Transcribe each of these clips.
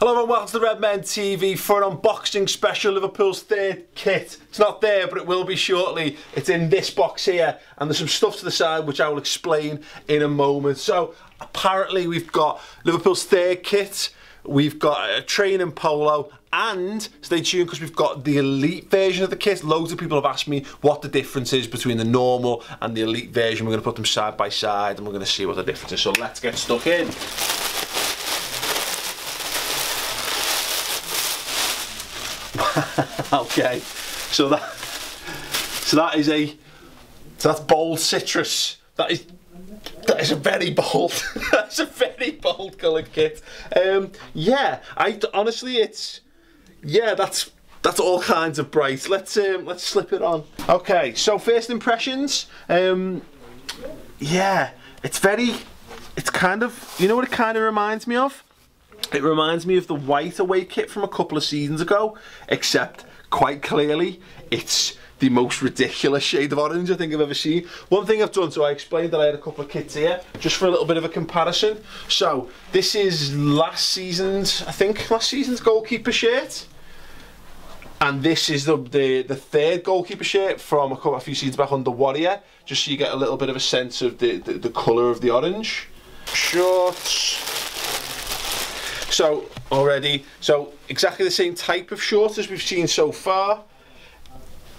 Hello and welcome to the Redmen TV for an unboxing special, Liverpool's third kit. It's not there, but it will be shortly. It's in this box here, and there's some stuff to the side which I will explain in a moment. So apparently we've got Liverpool's third kit, we've got a training polo, and stay tuned because we've got the elite version of the kit. Loads of people have asked me what the difference is between the normal and the elite version. We're going to put them side by side and we're going to see what the difference is. So let's get stuck in. Okay, so that's bold citrus. That is a very bold. That's a very bold coloured kit. Yeah, honestly, that's all kinds of bright. Let's slip it on. Okay, so first impressions. Yeah, it's kind of, you know what it kind of reminds me of? It reminds me of the white away kit from a couple of seasons ago, except quite clearly it's the most ridiculous shade of orange I think I've ever seen. One thing I've done, so I explained that I had a couple of kits here, just for a little bit of a comparison. So this is last season's goalkeeper shirt. And this is the third goalkeeper shirt from a few seasons back under Warrior, just so you get a little bit of a sense of the colour of the orange. Shorts. So exactly the same type of shorts as we've seen so far.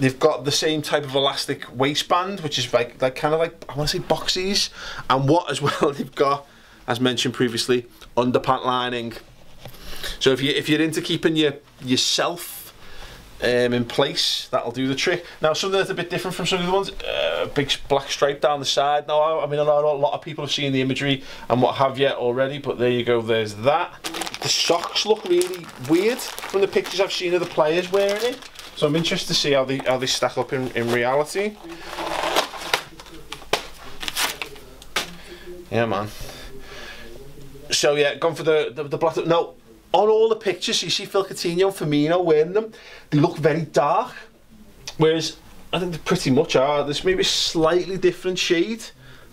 They've got the same type of elastic waistband, which is like kind of like, I want to say boxies. And what as well they've got, as mentioned previously, underpant lining. So if you're into keeping yourself in place, that'll do the trick. Now something that's a bit different from some of the ones, big black stripe down the side. Now I mean a lot of people have seen the imagery and what have you already, but there you go, there's that. The socks look really weird from the pictures I've seen of the players wearing it, so I'm interested to see how they stack up in reality. Yeah, man. So yeah, gone for the black. No, on all the pictures you see Phil Coutinho and Firmino wearing them, they look very dark, whereas I think they pretty much are. There's maybe a slightly different shade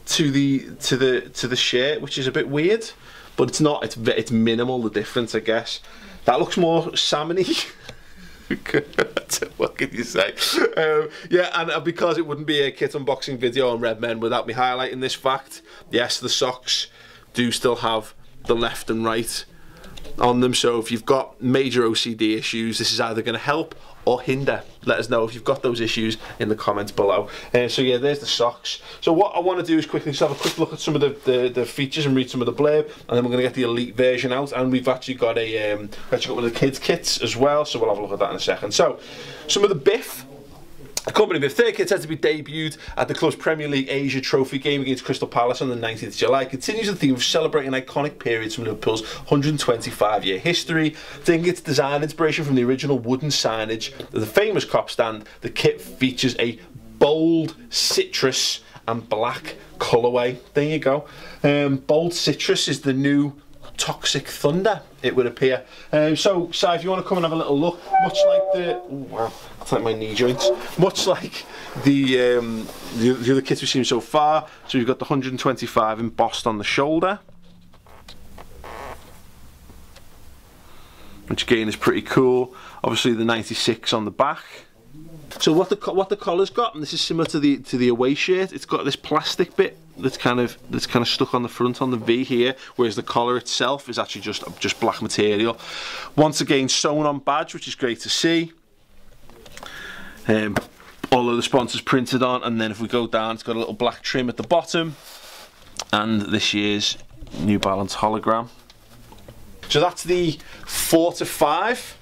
to the shirt, which is a bit weird, but it's not. It's minimal, the difference, I guess. That looks more salmony. What can you say? Yeah, and because it wouldn't be a kit unboxing video on Redmen without me highlighting this fact, yes, the socks do still have the left and right on them, so if you've got major OCD issues, this is either going to help or hinder. Let us know if you've got those issues in the comments below. So yeah, there's the socks. So what I want to do is quickly just have a quick look at some of the features and read some of the blurb, and then we're going to get the elite version out, and we've actually got one of the kids kits as well, so we'll have a look at that in a second. So some of the biff. The company with third kit set to be debuted at the club's Premier League Asia Trophy game against Crystal Palace on the 19th of July. Continues the theme of celebrating iconic periods from Liverpool's 125-year history. Taking its design inspiration from the original wooden signage of the famous cop stand, the kit features a bold citrus and black colourway. There you go. Bold citrus is the new Toxic Thunder, it would appear. So, Si, if you want to come and have a little look, much like wow, that's like my knee joints. Much like the other kits we've seen so far. So we've got the 125 embossed on the shoulder, which again is pretty cool. Obviously the 96 on the back. So what the collar's got, and this is similar to the away shirt, it's got this plastic bit that's kind of stuck on the front on the V here, whereas the collar itself is actually just black material. Once again, sewn on badge, which is great to see. All of the sponsors printed on, and then if we go down, it's got a little black trim at the bottom, and this year's New Balance hologram. So that's the 4 to 5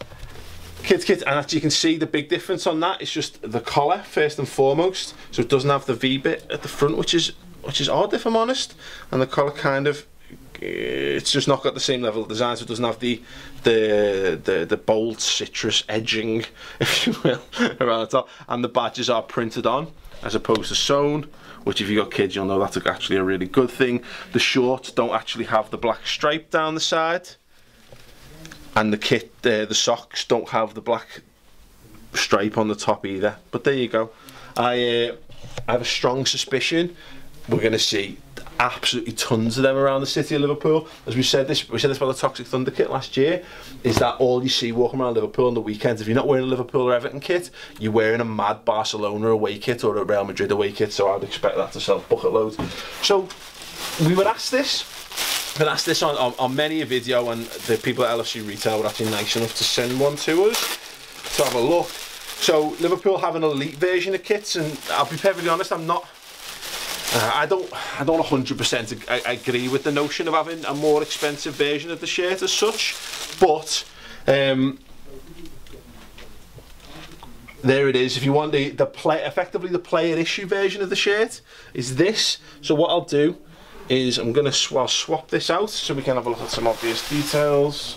kids kit, and actually you can see the big difference on that. It's just the collar first and foremost, so it doesn't have the V bit at the front, which is odd if I'm honest, and the collar kind of, it's just not got the same level of design, so it doesn't have the bold citrus edging, if you will, around the top, and the badges are printed on as opposed to sewn, which if you've got kids you'll know that's actually a really good thing. The shorts don't actually have the black stripe down the side, and the socks don't have the black stripe on the top either, but there you go. I have a strong suspicion we're going to see absolutely tons of them around the city of Liverpool. As we said this about the Toxic Thunder kit last year, is that all you see walking around Liverpool on the weekends. If you're not wearing a Liverpool or Everton kit, you're wearing a mad Barcelona away kit or a Real Madrid away kit, so I would expect that to sell bucket loads. So we were asked this. Been asked this on many a video, and the people at LFC Retail were actually nice enough to send one to us to have a look. So Liverpool have an elite version of kits, and I'll be perfectly honest, I'm not. I don't 100% agree with the notion of having a more expensive version of the shirt as such, but there it is. If you want effectively the player issue version of the shirt is this. So what I'll do is I'll swap this out so we can have a look at some obvious details.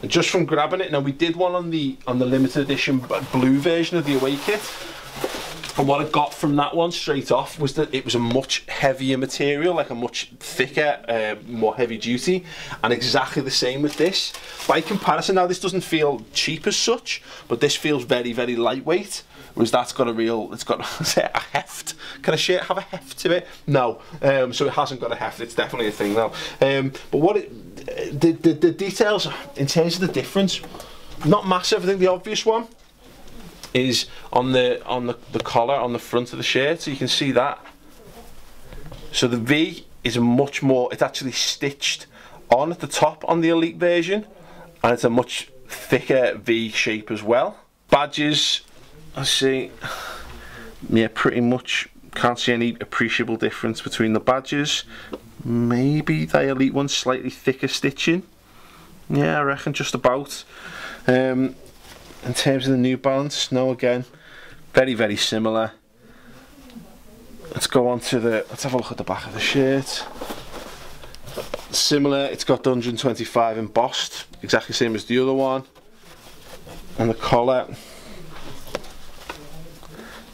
And just from grabbing it, now we did one on the limited edition blue version of the away kit, and what I got from that one straight off was that it was a much heavier material, like a much thicker, more heavy duty, and exactly the same with this. By comparison, now this doesn't feel cheap as such, but this feels very, very lightweight. Whereas that's got it's got a heft. Can a shirt have a heft to it? No. So it hasn't got a heft. It's definitely a thing now. But what the details in terms of the difference, not massive. I think the obvious one is on the collar on the front of the shirt. So you can see that. So the V is a much more. It's actually stitched on at the top on the elite version, and it's a much thicker V shape as well. Badges. I see, yeah, pretty much can't see any appreciable difference between the badges. Maybe the elite one's slightly thicker stitching. Yeah, I reckon just about. In terms of the New Balance, no, again, very, very similar. Let's go on to let's have a look at the back of the shirt. Similar, it's got the 125 embossed, exactly the same as the other one. And the collar,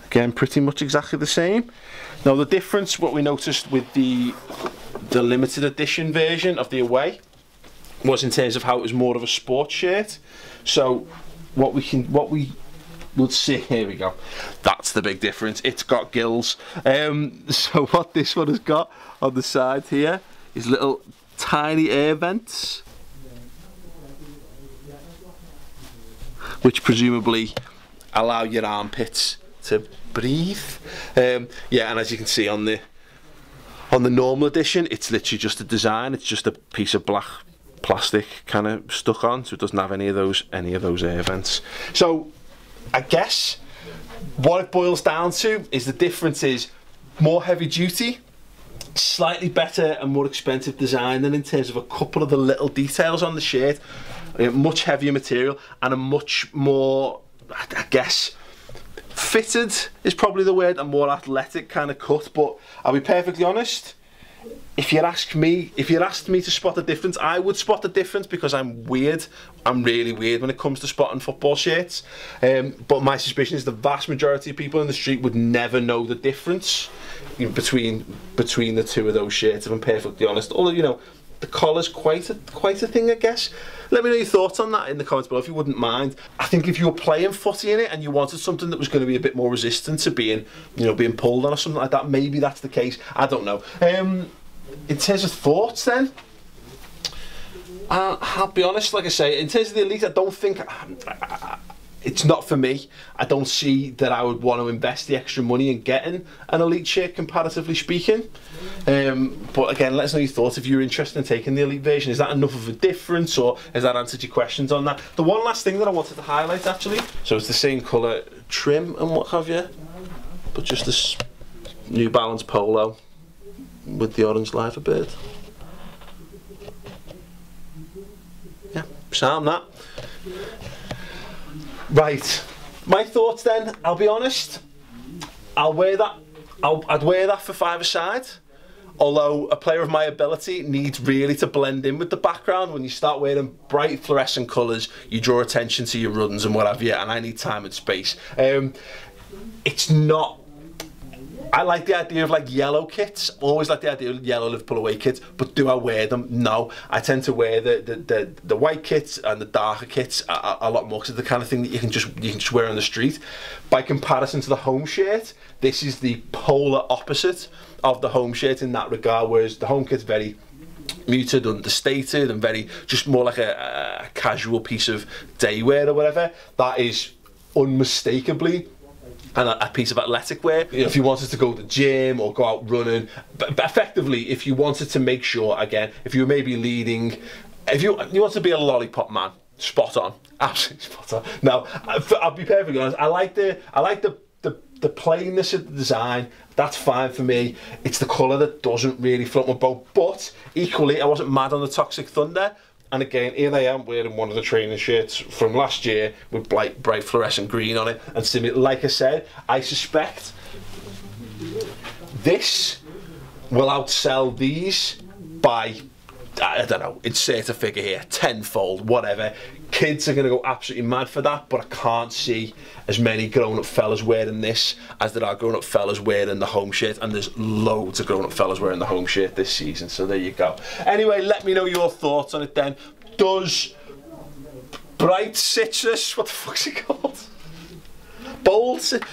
again, pretty much exactly the same. Now the difference, what we noticed with the limited edition version of the away, was in terms of how it was more of a sports shirt. So what we would see, here we go, that's the big difference. It's got gills. So what this one has got on the side here is little tiny air vents, which presumably allow your armpits to breathe. Yeah, and as you can see on the normal edition, it's literally just a design. It's just a piece of black plastic kind of stuck on, so it doesn't have any of those air vents. So I guess what it boils down to is the difference is more heavy duty, slightly better and more expensive design, than in terms of a couple of the little details on the shirt. Much heavier material and a much more, I guess, fitted is probably the word, a more athletic kind of cut. But I'll be perfectly honest, if you asked me to spot the difference, I would spot the difference, because I'm weird. I'm really weird when it comes to spotting football shirts. But my suspicion is the vast majority of people in the street would never know the difference between the two of those shirts, if I'm perfectly honest. Although, you know, the collar's quite a thing, I guess. Let me know your thoughts on that in the comments below if you wouldn't mind. I think if you were playing footy in it and you wanted something that was going to be a bit more resistant to being pulled on or something like that, maybe that's the case. I don't know. In terms of thoughts then, I'll be honest, like I say, in terms of the elite, I don't think it's not for me. I don't see that I would want to invest the extra money in getting an elite shirt, comparatively speaking. But again, let us know your thoughts if you're interested in taking the elite version. Is that enough of a difference, or has that answered your questions on that? The one last thing that I wanted to highlight, actually, so it's the same colour trim and what have you, but just this New Balance polo with the orange liver bird. Yeah, sound that. Right, my thoughts then, I'll be honest, I'd wear that for five-a-side, although a player of my ability needs really to blend in with the background. When you start wearing bright fluorescent colours, you draw attention to your runs and what have you, and I need time and space. It's not I like the idea of like yellow kits. Always like the idea of yellow Liverpool away kits, but do I wear them? No. I tend to wear the white kits and the darker kits a lot more, because it's the kind of thing that you can just wear on the street. By comparison to the home shirt, this is the polar opposite of the home shirt in that regard, whereas the home kit's very muted, understated, and very just more like a casual piece of day wear or whatever. That is unmistakably a piece of athletic wear. You know, if you wanted to go to the gym or go out running, but effectively, if you wanted to make sure, again, if you were maybe leading, if you want to be a lollipop man, spot on, absolutely spot on. Now, I'll be perfectly honest. I like the plainness of the design. That's fine for me. It's the colour that doesn't really float my boat. But equally, I wasn't mad on the Toxic Thunder. And again, here I am wearing one of the training shirts from last year with bright fluorescent green on it. And similar, like I said, I suspect this will outsell these by, I don't know, insert a figure here, tenfold, whatever. Kids are going to go absolutely mad for that, but I can't see as many grown-up fellas wearing this as there are grown-up fellas wearing the home shirt, and there's loads of grown-up fellas wearing the home shirt this season, so there you go. Anyway, let me know your thoughts on it then. Does Bright Citrus, what the fuck's it called? Bold Citrus?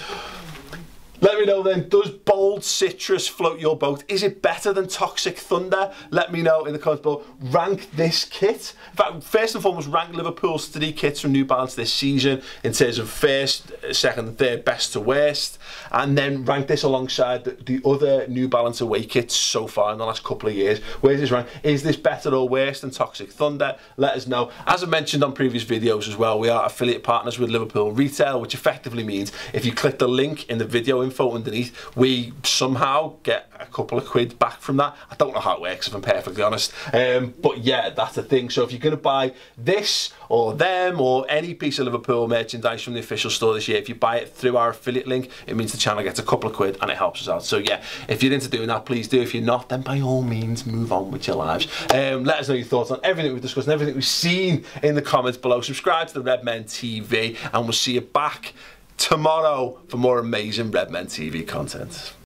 Let me know then, does Bold Citrus float your boat? Is it better than Toxic Thunder? Let me know in the comments below. Rank this kit. In fact, first and foremost, rank Liverpool's 3 kits from New Balance this season in terms of first, second and third, best to worst. And then rank this alongside the other New Balance away kits so far in the last couple of years. Where's this rank? Is this better or worse than Toxic Thunder? Let us know. As I mentioned on previous videos as well, we are affiliate partners with Liverpool Retail, which effectively means if you click the link in the video info underneath, we somehow get a couple of quid back from that. I don't know how it works, if I'm perfectly honest, but yeah, that's the thing. So if you're going to buy this or them or any piece of Liverpool merchandise from the official store this year, if you buy it through our affiliate link, it means the channel gets a couple of quid and it helps us out. So yeah, if you're into doing that, please do. If you're not, then by all means move on with your lives. Let us know your thoughts on everything we've discussed and everything we've seen in the comments below. Subscribe to the Redmen TV, and we'll see you back tomorrow for more amazing Redmen TV content.